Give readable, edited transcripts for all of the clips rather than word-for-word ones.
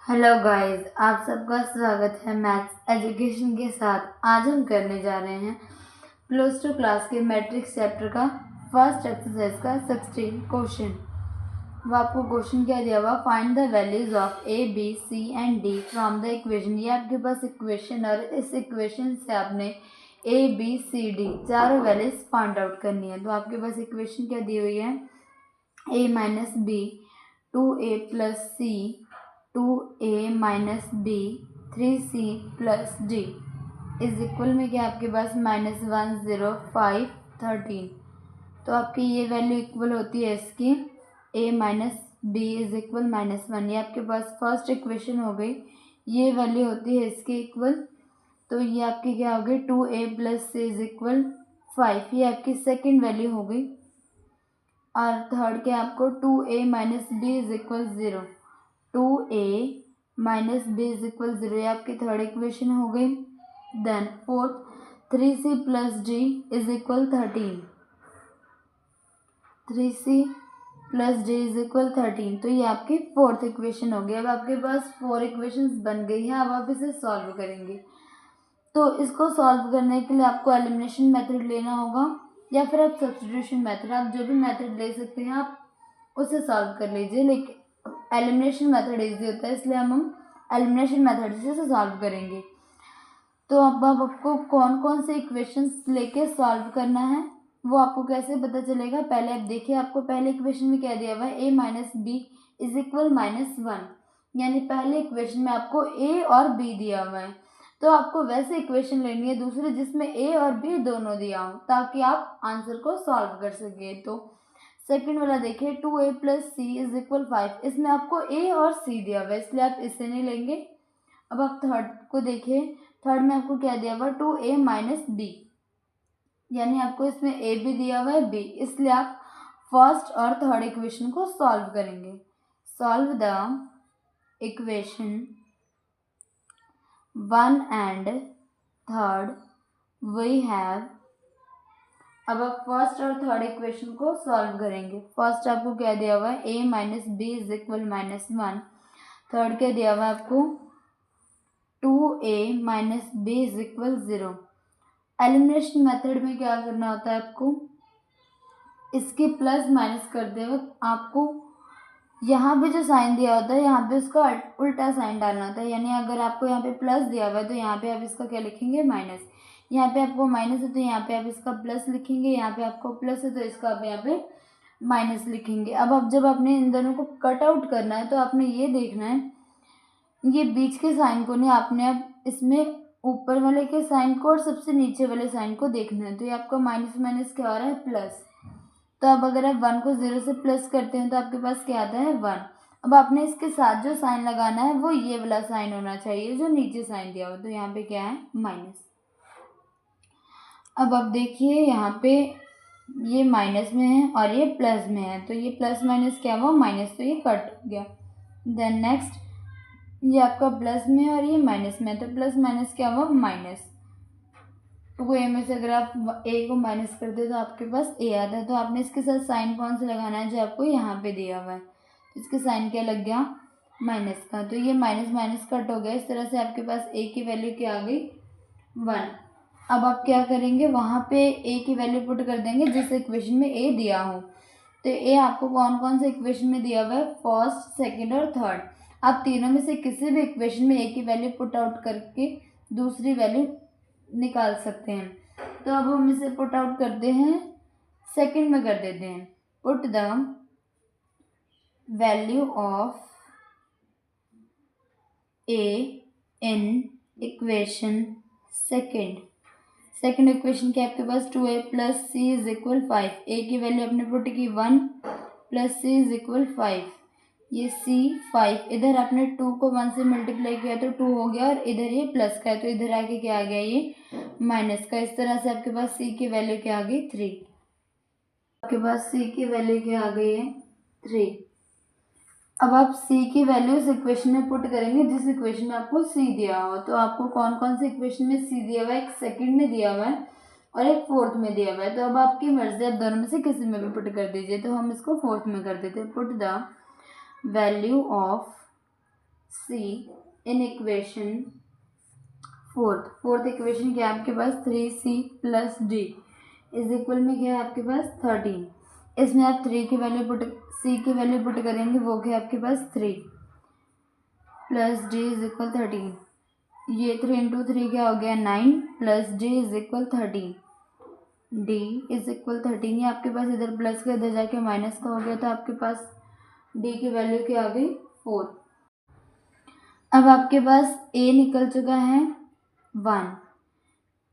Hello guys, आप सबका स्वागत है मैथ्स एजुकेशन के साथ। आज हम करने जा रहे हैं +2 क्लास के मैट्रिक्स चैप्टर का फर्स्ट एक्सरसाइज का 16 क्वेश्चन। वो आपको क्वेश्चन क्या दिया हुआ, find the values of A B C and D from the equation. ये आपके पास इक्वेशन और इस इक्वेशन से आपने ए बी सी डी चारों वैल्यूज फाइंड आउट करनी है। तो आपके पास इक्वेशन क्या दी हुई है, a minus B 2a plus C 2a minus B 3c plus D is equal में क्या आपके पास -1 0 5 13। तो आपकी ये वैल्यू इक्वल होती है इसकी a minus B is equal -1। ये आपके पास फर्स्ट इक्वेशन हो गई। ये वैल्यू होती है इसकी इक्वल, तो ये आपकी क्या हो गई 2a plus c is equal 5। ये आपकी सेकेंड वैल्यू हो गई। और थर्ड के आपको 2a minus B is equal 0, 2a minus B is equal 0, ये आपकी थर्ड इक्वेशन हो गई। Then fourth 3c plus D is equal 13, 3c plus D is equal 13। तो ये आपकी फोर्थ इक्वेशन हो गई। अब आपके पास 4 इक्वेशंस बन गई हैं। अब आप इसे सॉल्व करेंगे। तो इसको सॉल्व करने के लिए आपको एलिमिनेशन मेथड लेना होगा या फिर आप सब्स्टिट्यूशन मेथड, आप जो भी मेथड ले सकते हैं आप उसे सॉल्व कर लीजिए। लेकिन एलिमिनेशन मेथड इजी होता है, इसलिए हम एलिमिनेशन मेथड से सॉल्व करेंगे। तो अब आपको कौन कौन से इक्वेशंस लेके सॉल्व करना है वो आपको कैसे पता चलेगा। पहले आप देखिए, आपको पहले इक्वेशन में क्या दिया हुआ है, a minus B is equal -1, यानी पहले इक्वेशन में आपको a और b दिया हुआ है। तो आपको वैसे इक्वेशन लेनी है दूसरे जिसमें a और b दोनों दिया हो, ताकि आप आंसर को सॉल्व कर सके। तो सेकंड वाला देखिए 2a plus c is equal 5, इसमें आपको a और c दिया हुआ है, इसलिए आप इसे नहीं लेंगे। अब आप थर्ड को देखिए, थर्ड में आपको क्या दिया हुआ 2a माइनस बी, यानी आपको इसमें a भी दिया हुआ है b, इसलिए आप फर्स्ट और थर्ड इक्वेशन को सॉल्व करेंगे। Solve the equation 1 and third we have. अब आप फर्स्ट और थर्ड इक्वेशन को सॉल्व करेंगे। फर्स्ट आपको क्या दिया हुआ है, a minus B is equal -1। Third क्या दिया हुआ है आपको 2a minus B is equal 0। Elimination method में क्या करना होता है आपको, इसके प्लस माइनस करते वक्त आपको यहाँ पे जो साइन दिया होता है यहाँ पे उसका उल्टा साइन डालना होता है। यानी अगर आपको यहाँ पे प्लस दिया हुआ है तो यहाँ पे आप इसका क्या लिखेंगे, माइनस। यहाँ पे आपको माइनस है तो यहाँ पे आप इसका प्लस लिखेंगे, यहाँ पे आपको प्लस है तो इसका आप यहाँ पे माइनस लिखेंगे। अब आप जब आपने इन दोनों को कट आउट करना है तो आपने ये देखना है, ये बीच के साइन को नहीं, आपने अब इसमें ऊपर वाले के साइन को और सबसे नीचे वाले साइन को देखना है। तो ये आपका माइनस माइनस क्या हो रहा है, प्लस। तो अब अगर आप 1 को 0 से प्लस करते हैं तो आपके पास क्या आता है, 1। अब आपने इसके साथ जो साइन लगाना है वो ये वाला साइन होना चाहिए जो नीचे साइन दिया हो। तो यहाँ पे क्या है, माइनस। अब आप देखिए यहाँ पे ये माइनस में है और ये प्लस में है, तो ये प्लस माइनस क्या हुआ, माइनस, तो ये कट हो गया। देन नेक्स्ट ये आपका प्लस में है और ये माइनस में है, तो प्लस माइनस क्या हुआ, माइनस। तो ए में से अगर आप ए को माइनस कर दे तो आपके पास ए आता है। तो आपने इसके साथ साइन कौन सा लगाना है, जो आपको यहाँ पे दिया हुआ है। तो इसके साइन क्या लग गया, माइनस का। तो ये माइनस माइनस कट हो गया। इस तरह से आपके पास ए की वैल्यू क्या आ गई, 1। अब आप क्या करेंगे, वहाँ पे ए की वैल्यू पुट कर देंगे जिस इक्वेशन में ए दिया हो। तो ए आपको कौन कौन से इक्वेशन में दिया हुआ है, फर्स्ट, सेकेंड और थर्ड। आप तीनों में से किसी भी इक्वेशन में ए की वैल्यू पुट आउट करके दूसरी वैल्यू निकाल सकते हैं। तो अब हम इसे पुट आउट करते हैं, सेकंड में कर देते हैं। Put the value of a in equation second. Second equation के आपके पास 2a plus c is equal 5। A की वैल्यू आपने पुट की 1 प्लस सी इज इक्वल 5। ये c 5, इधर आपने 2 को 1 से मल्टीप्लाई किया तो 2 हो गया, और इधर ये प्लस का है तो इधर आके क्या आ गया, ये माइनस का। इस तरह से आपके पास c की वैल्यू क्या आ गई, 3। आपके पास c की वैल्यू क्या आ गई है, 3। अब आप c की वैल्यू इस इक्वेशन में पुट करेंगे जिस इक्वेशन में आपको c दिया हो। तो आपको कौन कौन से इक्वेशन में c दिया हुआ है, एक सेकंड में दिया हुआ है और एक फोर्थ में दिया हुआ है। तो अब आपकी मर्जी, आप दोनों में से किसी में भी पुट कर दीजिए। तो हम इसको फोर्थ में कर देते हैं। Put the value of c in equation fourth equation क्या है आपके पास 3c plus D is equal में क्या है आपके पास 13। इसमें आप सी की वैल्यू पुट करेंगे, वो क्या है आपके पास 3 प्लस डी इज इक्वल 13। ये 3 इंटू 3 क्या हो गया 9 plus D is equal 13। D is equal 13। ये आपके पास इधर प्लस का इधर जाके माइनस का हो गया, तो आपके पास डी की वैल्यू क्या आ गई 4। अब आपके पास ए निकल चुका है 1,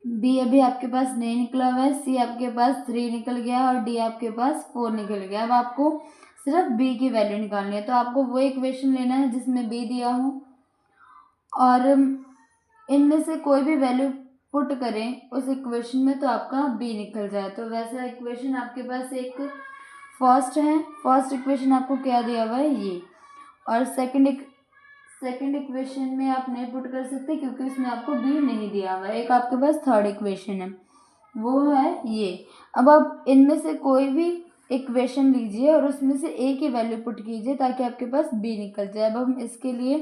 बी अभी आपके पास नहीं निकला हुआ है, सी आपके पास 3 निकल गया और डी आपके पास 4 निकल गया। अब आपको सिर्फ बी की वैल्यू निकालनी है, तो आपको वो इक्वेशन लेना है जिसमें बी दिया हो और इनमें से कोई भी वैल्यू पुट करें उस इक्वेशन में तो आपका बी निकल जाए। तो वैसा इक्वेशन आपके पास एक फर्स्ट इक्वेशन आपको क्या दिया हुआ है ये, और सेकंड इक्वेशन में आप नहीं पुट कर सकते क्योंकि उसमें आपको बी नहीं दिया हुआ है। एक आपके पास थर्ड इक्वेशन है, वो है ये। अब आप इनमें से कोई भी इक्वेशन लीजिए और उसमें से ए की वैल्यू पुट कीजिए ताकि आपके पास बी निकल जाए। अब हम इसके लिए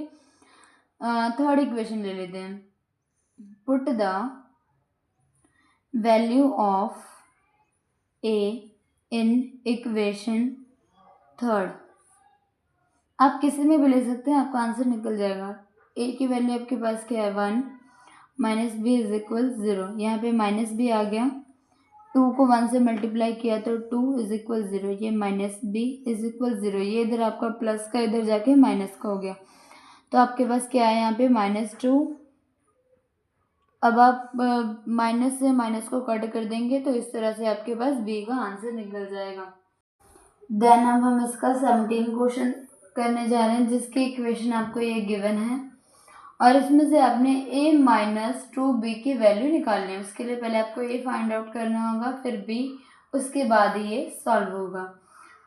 थर्ड इक्वेशन ले लेते हैं। Put the value of a in equation third. आप किसी में भी ले सकते हैं, आपका आंसर निकल जाएगा। ए की वैल्यू आपके पास क्या है 1 माइनस बी इज इक्वल 0। यहाँ पे माइनस बी आ गया, 2 को 1 से मल्टीप्लाई किया तो 2 इज इक्वल 0। ये माइनस बी इज इक्वल 0। ये इधर आपका प्लस का इधर जाके माइनस का हो गया, तो आपके पास क्या है यहाँ पे -2। अब आप माइनस से माइनस को कट कर देंगे तो इस तरह से आपके पास बी का आंसर निकल जाएगा। देन अब हम इसका 17 क्वेश्चन करने जा रहे हैं जिसकी इक्वेशन आपको ये गिवन है और इसमें से आपने a माइनस 2b की वैल्यू निकालनी है। उसके लिए पहले आपको a फाइंड आउट करना होगा, फिर b, उसके बाद ये सॉल्व होगा।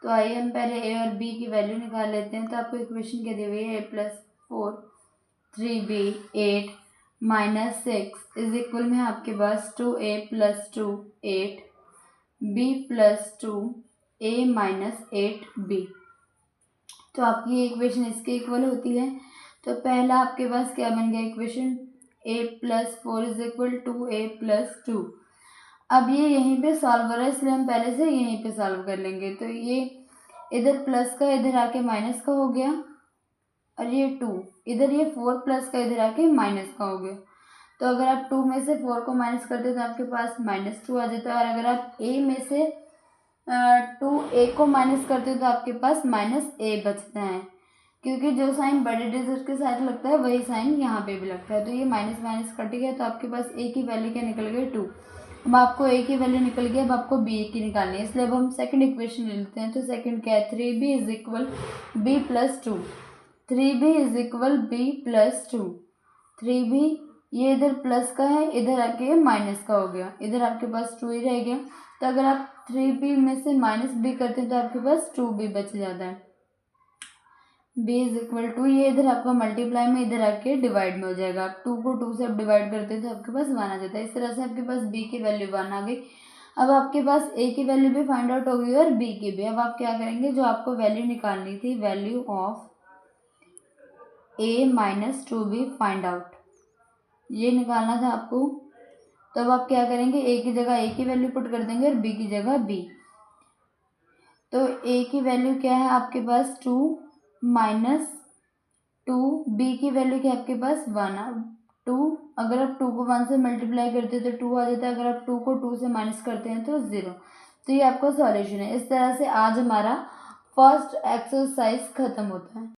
तो आइए हम पहले a और b की वैल्यू निकाल लेते हैं। तो आपको इक्वेशन क्या दी हुई है, a plus 4 3b 8 minus 6 is equal में आपके पास 2a plus 2 8 b plus 2 a minus 8b। तो आपकी ये इक्वेशन इसके इक्वल होती है। तो पहला आपके पास क्या बन गया equation, a plus 4 is equal 2a plus 2। अब ये यहीं पे सॉल्व हो रहा है इसलिए हम पहले से यहीं पे सॉल्व कर लेंगे। तो ये इधर प्लस का इधर आके माइनस का हो गया और ये 2 इधर, ये 4 प्लस का इधर आके माइनस का हो गया। तो अगर आप 2 में से 4 को माइनस करते हो तो आपके पास -2 आ जाता है, और अगर आप a में से 2a को माइनस करते हो तो आपके पास -a बचता है, क्योंकि जो साइन बड़े डिजिट के साथ लगता है वही साइन यहाँ पे भी लगता है। तो ये माइनस माइनस कट गया, तो आपके पास a की वैल्यू क्या निकल गई 2। अब आपको a की वैल्यू निकल गई, अब आपको b की निकालनी है, इसलिए अब हम सेकंड इक्वेशन ले लेते हैं। तो सेकंड क्या है, 3b is equal b plus 2। 3b is equal b plus 2। 3b ये इधर प्लस का है, इधर आके माइनस का हो गया, इधर आपके पास 2 ही रह गया। तो अगर आप 3b में से -b करते हैं तो आपके पास 2b बच जाता है। b इज इक्वल टू, ये इधर आपका मल्टीप्लाई में इधर आके डिवाइड में हो जाएगा। आप 2 को 2 से आप डिवाइड करते हैं तो आपके पास 1 आ जाता है। इस तरह से आपके पास b की वैल्यू 1 आ गई। अब आपके पास a की वैल्यू भी फाइंड आउट हो गई और b की भी। अब आप क्या करेंगे, जो आपको वैल्यू निकालनी थी, value of a minus 2b find out, ये निकालना था आपको। तो अब आप क्या करेंगे, a की जगह a की वैल्यू पुट कर देंगे और b की जगह b। तो a की वैल्यू क्या है आपके पास 2 माइनस 2, b की वैल्यू क्या है आपके पास 1। 2, अगर आप 2 को 1 से मल्टीप्लाई करते हैं तो 2 आ जाता है, अगर आप 2 को 2 से माइनस करते हैं तो 0। तो ये आपका सॉल्यूशन है। इस तरह से आज हमारा फर्स्ट एक्सरसाइज खत्म होता है।